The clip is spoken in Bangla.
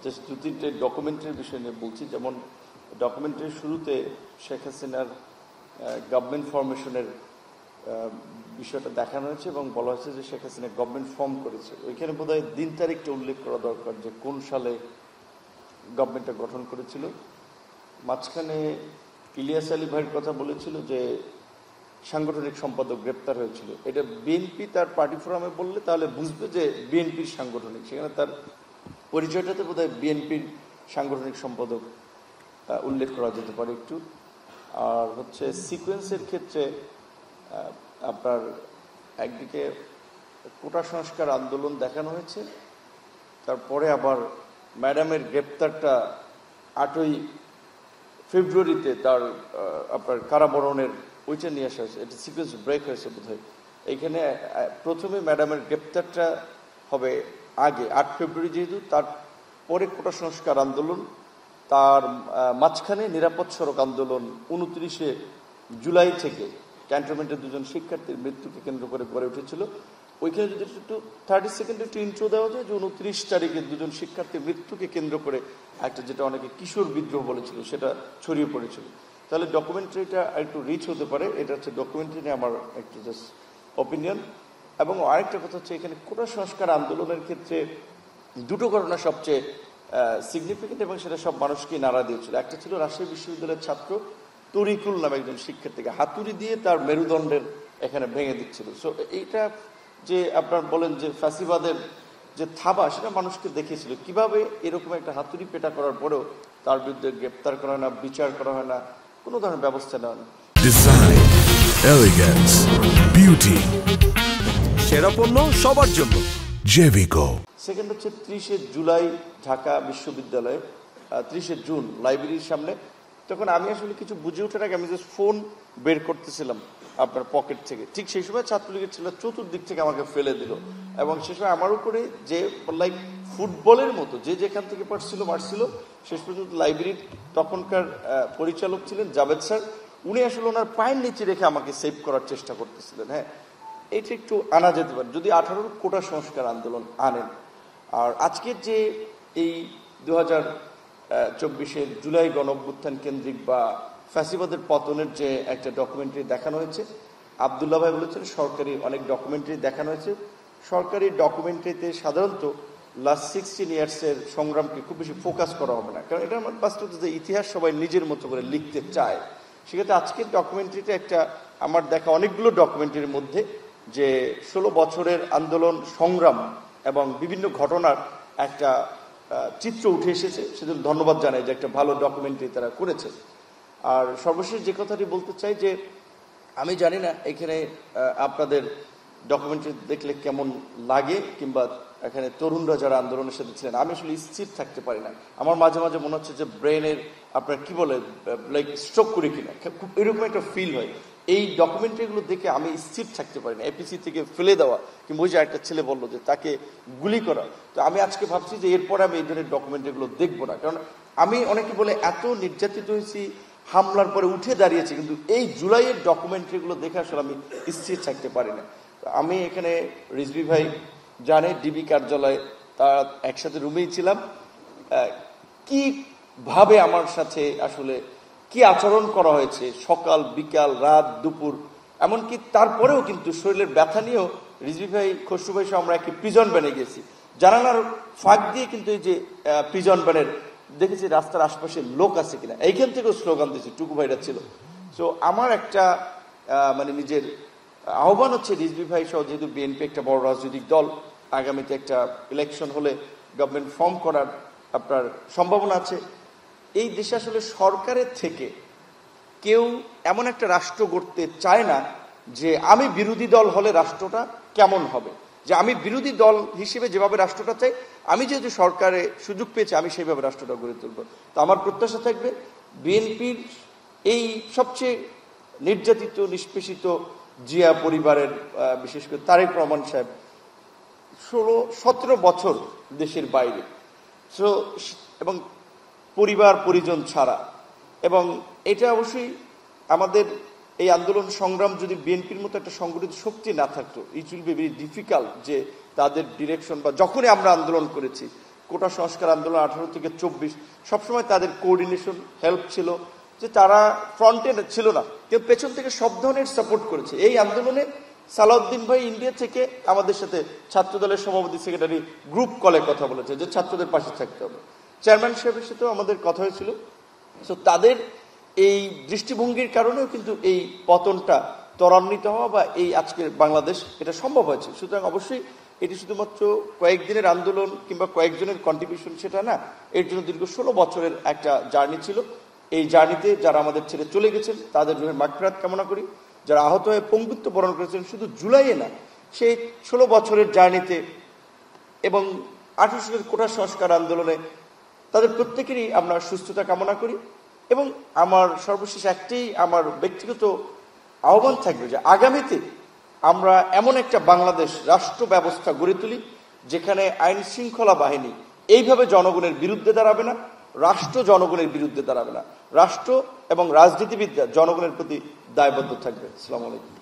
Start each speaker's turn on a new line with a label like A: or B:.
A: জাস্ট 2-3টে ডকুমেন্টারির বিষয় নিয়ে বলছি। যেমন ডকুমেন্টারির শুরুতে শেখ হাসিনার গভর্নমেন্ট ফরমেশনের বিষয়টা দেখানো হয়েছে এবং বলা হয়েছে যে শেখ হাসিনা গভর্নমেন্ট ফর্ম করেছে। ওইখানে বোধহয় দিন তারিখটা উল্লেখ করা দরকার যে কোন সালে গভর্নমেন্টটা গঠন করেছিল। মাঝখানে ইলিয়াস আলী ভাইয়ের কথা বলেছিল যে সাংগঠনিক সম্পাদক গ্রেপ্তার হয়েছিল। এটা বিএনপি তার পার্টি ফোরামে বললে তাহলে বুঝবে যে বিএনপির সাংগঠনিক, সেখানে তার পরিচয়টাতে বোধহয় বিএনপির সাংগঠনিক সম্পাদক উল্লেখ করা যেতে পারে একটু। আর হচ্ছে সিকোয়েন্সের ক্ষেত্রে আপনার একদিকে কোটা সংস্কার আন্দোলন দেখানো হয়েছে, তারপরে আবার ম্যাডামের গ্রেপ্তারটা 8ই ফেব্রুয়ারিতে তার আপনার কারাবরণের ওইটা নিয়ে আসা হয়েছে। এটা সিকোয়েন্স ব্রেক হয়েছে বোধহয়। এইখানে প্রথমে ম্যাডামের গ্রেপ্তারটা হবে আগে 8 ফেব্রুয়ারি, যেহেতু তারপরে কোটা সংস্কার আন্দোলন, তার মাঝখানে নিরাপদ সড়ক আন্দোলন 29শে জুলাই থেকে ক্যান্টনমেন্টের 2জন শিক্ষার্থীর মৃত্যুকে কেন্দ্র করে গড়ে উঠেছিল। ওইখানে যদি একটু 30 সেকেন্ডে একটু ইন্ট্রো দেওয়া যায় যে 29 তারিখে 2জন শিক্ষার্থীর মৃত্যুকে কেন্দ্র করে একটা, যেটা অনেকে কিশোর বিদ্রোহ বলেছিল, সেটা ছড়িয়ে পড়েছিল, তাহলে ডকুমেন্টারিটা একটু রিচ হতে পারে। এটা হচ্ছে ডকুমেন্টারি নিয়ে আমার একটু জাস্ট অপিনিয়ন। এবং আরেকটা কথা হচ্ছে, এখানে কোটা সংস্কার আন্দোলনের ক্ষেত্রে দুটো ঘটনা সবচেয়ে সিগনিফিকেন্ট এবং সেটা সব মানুষকে নাড়া দিয়েছিল। একটা ছিল রাজশাহী বিশ্ববিদ্যালয়ের ছাত্র তরিকুল নামে একজন শিক্ষার্থীকে হাতুড়ি দিয়ে তার মেরুদণ্ডের এখানে ভেঙে দিচ্ছিল। সো এইটা যে আপনার বলেন যে ফ্যাসিবাদের যে থাবা, সেটা মানুষকে দেখিয়েছিল কিভাবে এরকম একটা হাতুড়ি পেটা করার পরেও তার বিরুদ্ধে গ্রেপ্তার করা হয় না, বিচার করা হয় না, কোনো ধরনের ব্যবস্থা নেওয়া হয় না।
B: ডিজাইন, এলিগেন্স, বিউটি, সেরা পণ্য সবার জন্য জেভিকো।
A: সেকেন্ড হচ্ছে 30শে জুলাই ঢাকা বিশ্ববিদ্যালয়ে 30শে জুন লাইব্রেরির সামনে। তখন আমি আসলে কিছু বুঝে ওঠার আগে আমি জাস্ট ফোন বের করতেছিলাম আপনার পকেট থেকে, ঠিক সেই সময় ছাত্রলীগের ছেলেরা চতুর্দিক থেকে আমাকে ফেলে দিল এবং সে সময় আমার উপরে যে লাইক ফুটবলের মতো যে যেখান থেকে পারছিল মারছিল। শেষ পর্যন্ত লাইব্রেরির তখনকার পরিচালক ছিলেন জাভেদ স্যার, উনি আসলে ওনার পায়ের নিচে রেখে আমাকে সেভ করার চেষ্টা করতেছিলেন। হ্যাঁ, এটা একটু আনা যেতে পারে যদি 18 কোটা সংস্কার আন্দোলন আনেন। আর আজকের যে এই 2024-এর জুলাই গণঅভ্যুত্থান কেন্দ্রিক বা ফ্যাসিবাদের পতনের যে একটা ডকুমেন্টারি দেখানো হয়েছে, আবদুল্লাহ ভাই বলেছেন সরকারি অনেক ডকুমেন্টারি দেখানো হয়েছে। সরকারি ডকুমেন্টারিতে সাধারণত লাস্ট 16 ইয়ার্সের সংগ্রামকে খুব বেশি ফোকাস করা হবে না, কারণ এটা আমার বাস্তব যে ইতিহাস সবাই নিজের মতো করে লিখতে চায়। সেক্ষেত্রে আজকের ডকুমেন্টারিটা একটা আমার দেখা অনেকগুলো ডকুমেন্টারির মধ্যে যে 16 বছরের আন্দোলন সংগ্রাম এবং বিভিন্ন ঘটনার একটা চিত্র উঠে এসেছে। সেজন্য ধন্যবাদ জানাই যে একটা ভালো ডকুমেন্টারি তারা করেছে। আর সর্বশেষ যে কথাটি বলতে চাই যে আমি জানি না এখানে আপনাদের ডকুমেন্টারি দেখলে কেমন লাগে, কিংবা এখানে তরুণরা যারা আন্দোলনের সাথে ছিলেন, আমি আসলে স্থির থাকতে পারি না। আমার মাঝে মাঝে মনে হচ্ছে যে ব্রেনের আপনার কি বলে লাইক স্ট্রোক করে কিনা, খুব এরকম একটা ফিল হয়। এই ডকুমেন্টারিগুলো দেখে আমি স্থির থাকতে পারি না। এপিসি থেকে ফেলে দেওয়া, কিংবা ওই যে একটা ছেলে বললো যে তাকে গুলি করা, তো আমি আজকে ভাবছি যে এরপরে আমি এই ধরনের ডকুমেন্টারিগুলো দেখবো না। কারণ আমি অনেকে বলে এত নির্যাতিত হয়েছি, হামলার পরে উঠে দাঁড়িয়েছি, কিন্তু এই জুলাইয়ের ডকুমেন্টারিগুলো দেখে আসলে আমি স্থির থাকতে পারি না। আমি এখানে রিজভী ভাই জানে ডিবি কার্যালয়ে তার একসাথে রুমেই ছিলাম, কিভাবে আমার সাথে আসলে কি আচরণ করা হয়েছে সকাল বিকাল রাত দুপুর, এমনকি তারপরেও কিন্তু শরীরের ব্যথা নিয়েও রিজভী ভাই খসরু ভাই সহ আমরা একটি প্রিজন ভ্যানে গেছি। জানালার ফাঁক দিয়ে কিন্তু এই যে প্রিজন ভ্যানের দেখেছি রাস্তার আশপাশে লোক আছে কিনা, এইখান থেকেও স্লোগান দিয়েছি, টুকু ভাইরা ছিল। সো আমার একটা মানে নিজের আহ্বান হচ্ছে রিজভী ভাই সহ, যেহেতু বিএনপি একটা বড় রাজনৈতিক দল, আগামীতে একটা ইলেকশন হলে গভর্নমেন্ট ফর্ম করার আপনার সম্ভাবনা আছে। এই দেশে আসলে সরকারের থেকে কেউ এমন একটা রাষ্ট্র গড়তে চায় না যে আমি বিরোধী দল হলে রাষ্ট্রটা কেমন হবে, যে আমি বিরোধী দল হিসেবে যেভাবে রাষ্ট্রটা চাই, আমি যেহেতু সরকারে সুযোগ পেয়েছি আমি সেইভাবে রাষ্ট্রটা গড়ে তুলব। তো আমার প্রত্যাশা থাকবে বিএনপির এই সবচেয়ে নির্যাতিত নিষ্পেষিত জিয়া পরিবারের, বিশেষ করে তারেক রহমান সাহেব 16-17 বছর দেশের বাইরে, সো এবং পরিবার পরিজন ছাড়া, এবং এটা অবশ্যই আমাদের এই আন্দোলন সংগ্রাম যদি বিএনপির মতো একটা সংগঠিত শক্তি না থাকতো, it will be very difficult যে তাদের ডিরেকশন বা যখনই আমরা আন্দোলন করেছি কোটা সংস্কার আন্দোলন 18 থেকে 24 সবসময় তাদের কোঅর্ডিনেশন হেল্প ছিল, যে তারা ফ্রন্টে ছিল না, কিন্তু পেছন থেকে সব ধরনের সাপোর্ট করেছে। এই আন্দোলনে সালাউদ্দিন ভাই ইন্ডিয়া থেকে আমাদের সাথে ছাত্রদলের সভাপতি সেক্রেটারি গ্রুপ কলে কথা বলেছে যে ছাত্রদের পাশে থাকতে হবে। চেয়ারম্যান সাহেবের সাথেও আমাদের কথা হয়েছিল। সো তাদের এই দৃষ্টিভঙ্গির কারণেও কিন্তু এই পতনটা ত্বরান্বিত হওয়া বা এই আজকের বাংলাদেশ এটা সম্ভব হয়েছে। সুতরাং অবশ্যই এটি শুধুমাত্র কয়েকদিনের আন্দোলন কিংবা কয়েকজনের কন্ট্রিবিউশন সেটা না, এর জন্য দীর্ঘ 16 বছরের একটা জার্নি ছিল। এই জার্নিতে যারা আমাদের ছেড়ে চলে গেছেন তাদের জন্য মাগফিরাত কামনা করি। যারা আহত হয়ে পঙ্গুত্ব বরণ করেছেন শুধু জুলাইয়ে না, সেই 16 বছরের জার্নিতে এবং 1800 কোটা সংস্কার আন্দোলনে তাদের প্রত্যেকেরই আমরা সুস্থতা কামনা করি। এবং আমার সর্বশেষ একটাই আমার ব্যক্তিগত আহ্বান থাকবে যে আগামীতে আমরা এমন একটা বাংলাদেশ রাষ্ট্র ব্যবস্থা গড়ে তুলি যেখানে আইন শৃঙ্খলা বাহিনী এইভাবে জনগণের বিরুদ্ধে দাঁড়াবে না, রাষ্ট্র জনগণের বিরুদ্ধে দাঁড়াবে না, রাষ্ট্র এবং রাজনীতিবিদরা জনগণের প্রতি দায়বদ্ধ থাকবে। আসসালামু আলাইকুম।